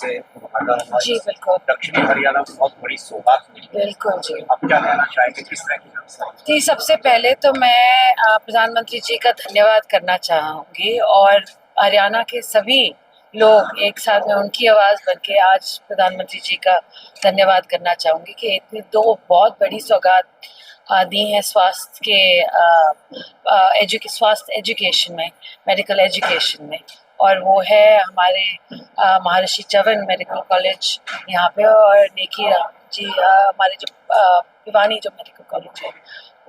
से भागा जी बिल्कुल। दक्षिणी हरियाणा में बहुत बड़ी सौगात मिली। बिल्कुल जी। आप क्या कहना चाहेंगे, किस तरह की व्यवस्था? जी, सबसे पहले तो मैं प्रधानमंत्री जी का धन्यवाद करना चाहूँगी और हरियाणा के सभी लोग एक साथ में उनकी आवाज़ बन के आज प्रधानमंत्री जी का धन्यवाद करना चाहूँगी कि इतनी दो बहुत बड़ी सौगात दी हैं स्वास्थ्य एजुकेशन में, मेडिकल एजुकेशन में। और वो है हमारे महर्षि चवन मेडिकल कॉलेज यहाँ पे और नेकी जी हमारे जो भिवानी जो मेडिकल कॉलेज है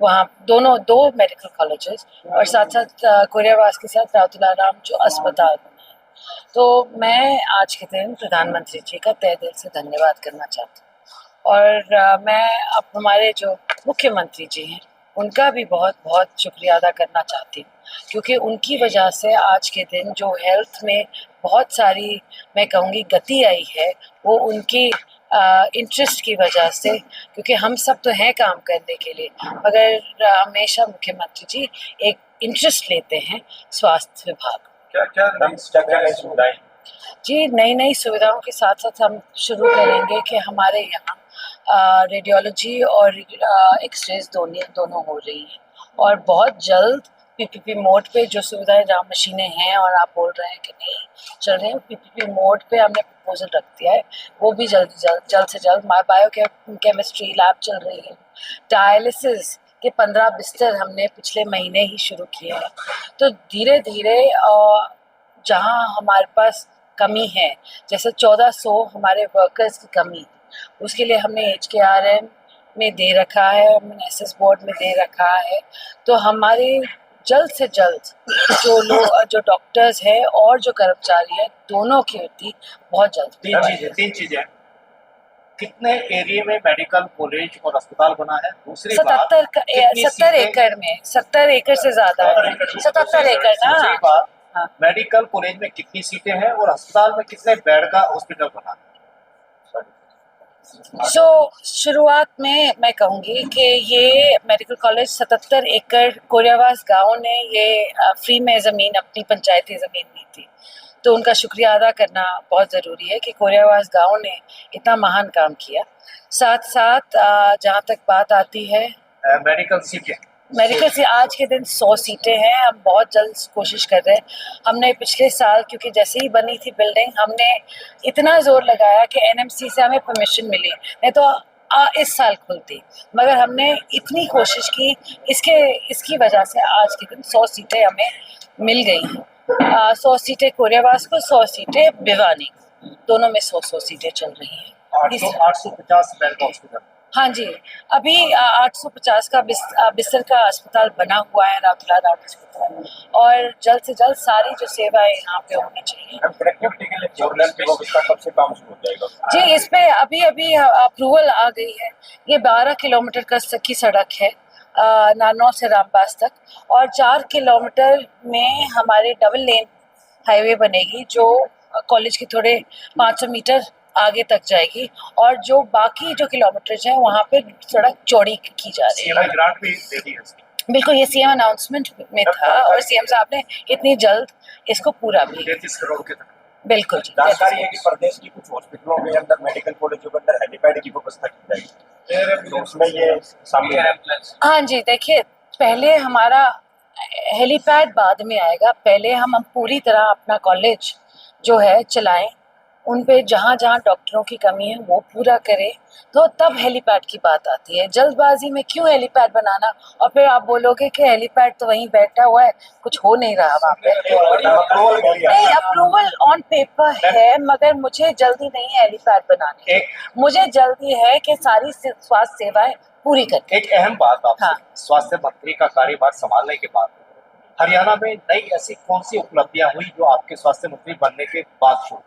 वहाँ दोनों दो मेडिकल कॉलेजेस और साथ साथ कोरियावास के साथ राउतुला राम जो अस्पताल बना है। तो मैं आज के दिन प्रधानमंत्री जी का तहे दिल से धन्यवाद करना चाहती हूँ और मैं अब हमारे जो मुख्यमंत्री जी हैं उनका भी बहुत बहुत शुक्रिया अदा करना चाहती हूँ क्योंकि उनकी वजह से आज के दिन जो हेल्थ में बहुत सारी मैं कहूँगी गति आई है वो उनकी इंटरेस्ट की वजह से, क्योंकि हम सब तो हैं काम करने के लिए मगर हमेशा मुख्यमंत्री जी एक इंटरेस्ट लेते हैं स्वास्थ्य विभाग। क्या क्या नई सुविधाएं? जी, नई नई सुविधाओं के साथ साथ हम शुरू करेंगे कि हमारे यहाँ रेडियोलॉजी और एक्सरेज दोनों हो रही हैं और बहुत जल्द पीपीपी मोड पे जो सुविधाएं जहाँ मशीनें हैं और आप बोल रहे हैं कि नहीं चल रहे हैं, पीपीपी मोड पे हमने प्रपोजल रख दिया है, वो भी जल्द से जल्द बायो केमिस्ट्री लैब चल रही है। डायलिसिस के 15 बिस्तर हमने पिछले महीने ही शुरू किए हैं। तो धीरे धीरे जहाँ हमारे पास कमी है, जैसे 1400 हमारे वर्कर्स की कमी है, उसके लिए हमने HKRN में दे रखा है, हमने SS बोर्ड में दे रखा है। तो हमारे जल्द से जल्द जो डॉक्टर्स हैं और जो कर्मचारी हैं दोनों की भर्ती बहुत जल्द। तीन चीजें कितने एरिया में मेडिकल कॉलेज और अस्पताल बना है? दूसरी 70 एकड़ में, 70 एकड़ से ज्यादा है, 77 एकड़ ना। दूसरी बात, हाँ। मेडिकल कॉलेज में कितनी सीटें हैं और अस्पताल में कितने बेड का हॉस्पिटल बना है? शुरुआत में मैं कहूँगी कि ये मेडिकल कॉलेज 77 एकड़ कोरियावास गांव ने ये फ्री में ज़मीन अपनी पंचायती ज़मीन दी थी, तो उनका शुक्रिया अदा करना बहुत ज़रूरी है कि कोरियावास गांव ने इतना महान काम किया। साथ साथ जहाँ तक बात आती है मेडिकल से आज के दिन 100 सीटें हैं। हम बहुत जल्द कोशिश कर रहे हैं। हमने पिछले साल, क्योंकि जैसे ही बनी थी बिल्डिंग, हमने इतना जोर लगाया कि NMC से हमें परमिशन मिली, नहीं तो इस साल खुलती, मगर हमने इतनी कोशिश की, इसकी वजह से आज के दिन 100 सीटें हमें मिल गई हैं। 100 सीटें कोरियावास को, 100 सीटें भिवानी, दोनों में 100 सीटें चल रही हैं। 850 बेड का हॉस्पिटल। हाँ जी, अभी 850 का बिस्तर का अस्पताल बना हुआ है, राउतुला राम अस्पताल, और जल्द से जल्द सारी जो सेवाएं यहाँ पे होनी चाहिए। कनेक्टिविटी के लिए जोड़ने की व्यवस्था कब से काम शुरू हो जाएगा? जी, इस पे अभी अप्रूवल आ गई है। ये 12 किलोमीटर की सड़क है नानौ से रामबास तक, और 4 किलोमीटर में हमारे डबल लेन हाईवे बनेगी जो कॉलेज के थोड़े 500 मीटर आगे तक जाएगी, और जो बाकी जो किलोमीटर्स हैं वहाँ पे सड़क चौड़ी की जा रही है। ग्रांट भी दे दी है। बिल्कुल, ये CM अनाउंसमेंट में था और CM साहब ने इतनी जल्द इसको पूरा भी 33 करोड़ के तक। बिल्कुल जी। जानकारी है कि प्रदेश की कुछ हॉस्पिटलों के अंदर, मेडिकल कॉलेजों के अंदर हेलीपैड की व्यवस्था की जाएगी, तो उसमें ये शामिल है? हाँ जी, देखिए, पहले हमारा हेलीपैड बाद में आएगा। पहले हम पूरी तरह अपना कॉलेज जो है चलाएं, उन पे जहाँ जहाँ डॉक्टरों की कमी है वो पूरा करें, तो तब हेलीपैड की बात आती है। जल्दबाजी में क्यों हेलीपैड बनाना, और फिर आप बोलोगे कि हेलीपैड तो वहीं बैठा हुआ है, कुछ हो नहीं रहा वहाँ पे। नहीं, अप्रूवल ऑन पेपर है, मगर मुझे जल्दी नहीं है हेलीपैड बनाने की। मुझे जल्दी है कि सारी स्वास्थ्य सेवाएं पूरी करके। एक अहम बात आपसे, हाँ। स्वास्थ्य मंत्री का कार्यभार संभालने के बाद हरियाणा में नई ऐसी कौन सी उपलब्धियां हुई जो आपके स्वास्थ्य मंत्री बनने के बाद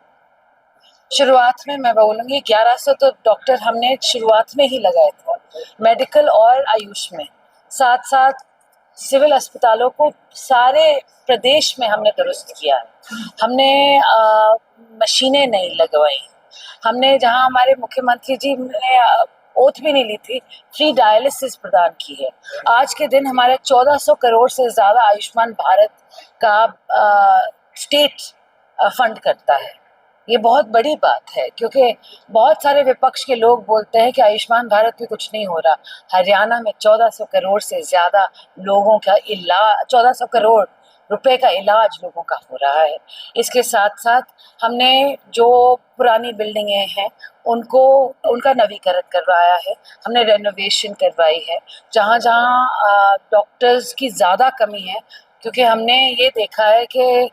शुरुआत में मैं बोलूँगी 1100 तो डॉक्टर हमने शुरुआत में ही लगाए थे, मेडिकल और आयुष में। साथ साथ सिविल अस्पतालों को सारे प्रदेश में हमने दुरुस्त किया है। हमने मशीनें नहीं लगवाई। हमने, जहां हमारे मुख्यमंत्री जी ने ओथ भी नहीं ली थी, फ्री डायलिसिस प्रदान की है। आज के दिन हमारे 1400 करोड़ से ज़्यादा आयुष्मान भारत का स्टेट फंड करता है, ये बहुत बड़ी बात है, क्योंकि बहुत सारे विपक्ष के लोग बोलते हैं कि आयुष्मान भारत में कुछ नहीं हो रहा। हरियाणा में 1400 करोड़ से ज़्यादा लोगों का इलाज, 1400 करोड़ रुपए का इलाज लोगों का हो रहा है। इसके साथ साथ हमने जो पुरानी बिल्डिंगें हैं उनको, उनका नवीकरण करवाया है, हमने रेनोवेशन करवाई है। जहाँ जहाँ डॉक्टर्स की ज़्यादा कमी है, क्योंकि हमने ये देखा है कि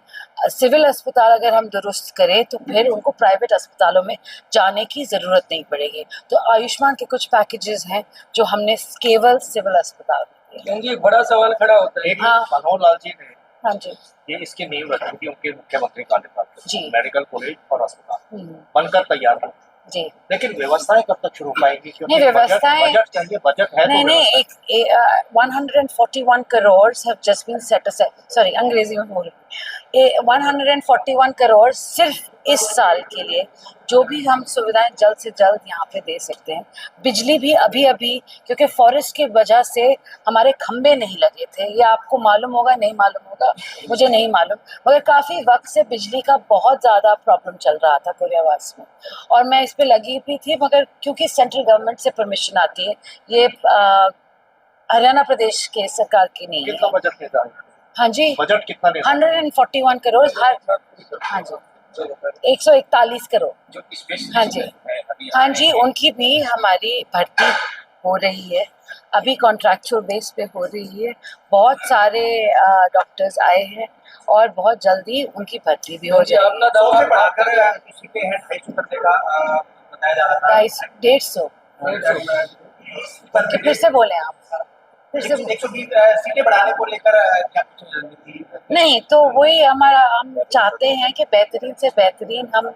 सिविल अस्पताल अगर हम दुरुस्त करें तो फिर उनको प्राइवेट अस्पतालों में जाने की ज़रूरत नहीं पड़ेगी। तो आयुष्मान के कुछ पैकेजेस हैं जो हमने केवल सिविल अस्पताल में दिए। जी, एक बड़ा सवाल खड़ा होता है। एक हाँ। मनोहर लाल जी ने हाँ जी ये इसकी नींव रखी थी उनके मुख्यमंत्री कार्यकाल में, जी। मेडिकल कॉलेज और अस्पताल हम्म, बनकर तैयार हो, जी। लेकिन व्यवस्थाएं कब तक शुरू हो पाएंगी? क्योंकि नहीं, व्यवस्थाएं- बजट चाहिए, बजट है नहीं तो नहीं, व्यवस्था- 141 crore have just been set aside, sorry अंग्रेजी में बोल रही हूँ। 141 करोड़ सिर्फ इस साल के लिए, जो भी हम सुविधाएं जल्द से जल्द यहाँ पे दे सकते हैं। बिजली भी अभी अभी, क्योंकि फॉरेस्ट की वजह से हमारे खंबे नहीं लगे थे, ये आपको मालूम होगा, नहीं मालूम होगा मुझे नहीं मालूम, मगर काफ़ी वक्त से बिजली का बहुत ज़्यादा प्रॉब्लम चल रहा था कुरियावास में, और मैं इस पे लगी भी थी, मगर क्योंकि सेंट्रल गवर्नमेंट से परमिशन आती है, ये हरियाणा प्रदेश के सरकार की नहीं कितना है। बजट देता है? हाँ जी, बजट कितना देता है? 141 करोड़ हर, हाँ जी, 141 करोड़, जो स्पेशलिस्ट हाँ जी, है अभी हाँ जी, उनकी भी हमारी भर्ती हो रही है, अभी कॉन्ट्रैक्चुअल बेस पे हो रही है। बहुत सारे डॉक्टर्स आए हैं और बहुत जल्दी उनकी भर्ती भी हो जी, जाएगी। अपना दावा बढ़ाकर किसी के हैं 250 करने का बताया जा रहा था। 150 कि फिर से बोले आप, फिर से 120 सीटें बढ़ाने को लेकर क्या कुछ रणनीति? नहीं, तो वही हमारा, हम चाहते हैं कि बेहतरीन से बेहतरीन हम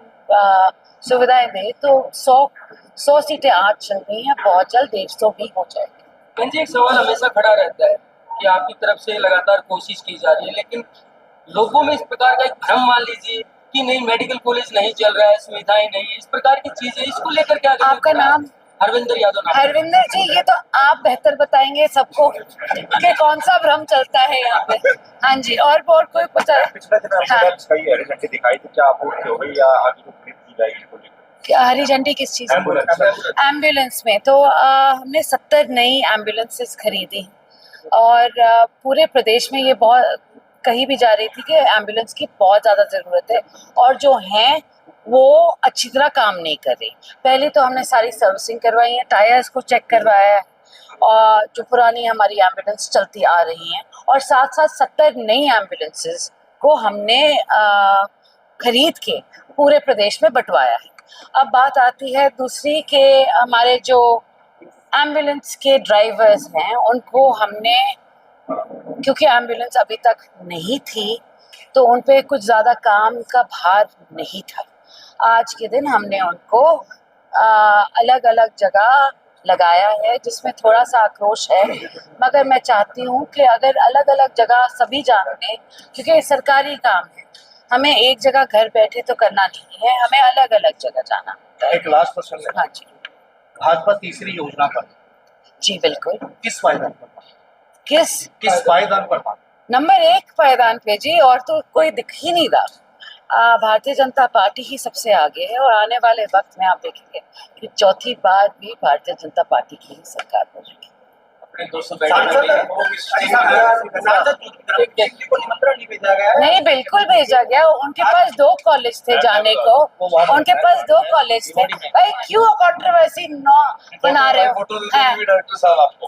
सुविधाएं दें। तो 100 सीटें आज चल रही हैं, बहुत जल्द 150 भी हो जाएगी। बहन जी, एक सवाल हमेशा खड़ा रहता है कि आपकी तरफ से लगातार कोशिश की जा रही है, लेकिन लोगों में इस प्रकार का एक भ्रम मान लीजिए कि नहीं मेडिकल कॉलेज नहीं चल रहा है, सुविधाएं नहीं है, इस प्रकार की चीजें, इसको लेकर क्या कहेंगे? आपका नाम? हरविंदर यादव नाम। हरविंदर जी, ये तो आप बेहतर बताएंगे सबको कि कौन सा भ्रम चलता है यहाँ पे। हाँ जी, और कोई पता? पिछले दिन हाँ। एम्बुलेंस का ही हरी झंडी दिखाई थी, क्या आपूर्ति हो गई या आगे जो खरीद की जाएगी इसको लेकर? क्या हरी झंडी किस चीज़ में? एम्बुलेंस एम्बुलेंस में तो हमने 70 नई एम्बुलेंसेस खरीदी, और पूरे प्रदेश में ये बहुत कही भी जा रही थी कि एम्बुलेंस की बहुत ज़्यादा ज़रूरत है, और जो हैं वो अच्छी तरह काम नहीं कर रही। पहले तो हमने सारी सर्विसिंग करवाई है, टायर्स को चेक करवाया है, और जो पुरानी हमारी एम्बुलेंस चलती आ रही हैं, और साथ साथ 70 नई एम्बुलेंसेस को हमने खरीद के पूरे प्रदेश में बंटवाया है। अब बात आती है दूसरी के, हमारे जो एम्बुलेंस के ड्राइवर्स हैं उनको हमने, क्योंकि एम्बुलेंस अभी तक नहीं थी तो उन पे कुछ ज़्यादा काम का भार नहीं था। आज के दिन हमने उनको अलग अलग जगह लगाया है, जिसमें थोड़ा सा आक्रोश है, मगर मैं चाहती हूँ कि अगर अलग अलग जगह सभी जान लें, क्योंकि सरकारी काम है, हमें एक जगह घर बैठे तो करना नहीं है, हमें अलग अलग जगह जाना होता है। एक लास्ट क्वेश्चन है, हाँ जी भाजपा तीसरी योजना पर जी, बिल्कुल। किस पायदान पर बात? किस पायदान पर बात? नंबर 1 पायदान पे जी, और तो कोई दिख ही नहीं रहा। भारतीय जनता पार्टी ही सबसे आगे है, और आने वाले वक्त में आप देखेंगे कि चौथी बार भी भारतीय जनता पार्टी की ही सरकार बनेगी। अपने दोस्तों को निमंत्रण नहीं भेजा गया है? नहीं, बिल्कुल भेजा गया। उनके पास 2 कॉलेज थे जाने को, उनके पास 2 कॉलेज थे। भाई क्यों कंट्रोवर्सी बना रहे हो? डॉक्टर साहब आपको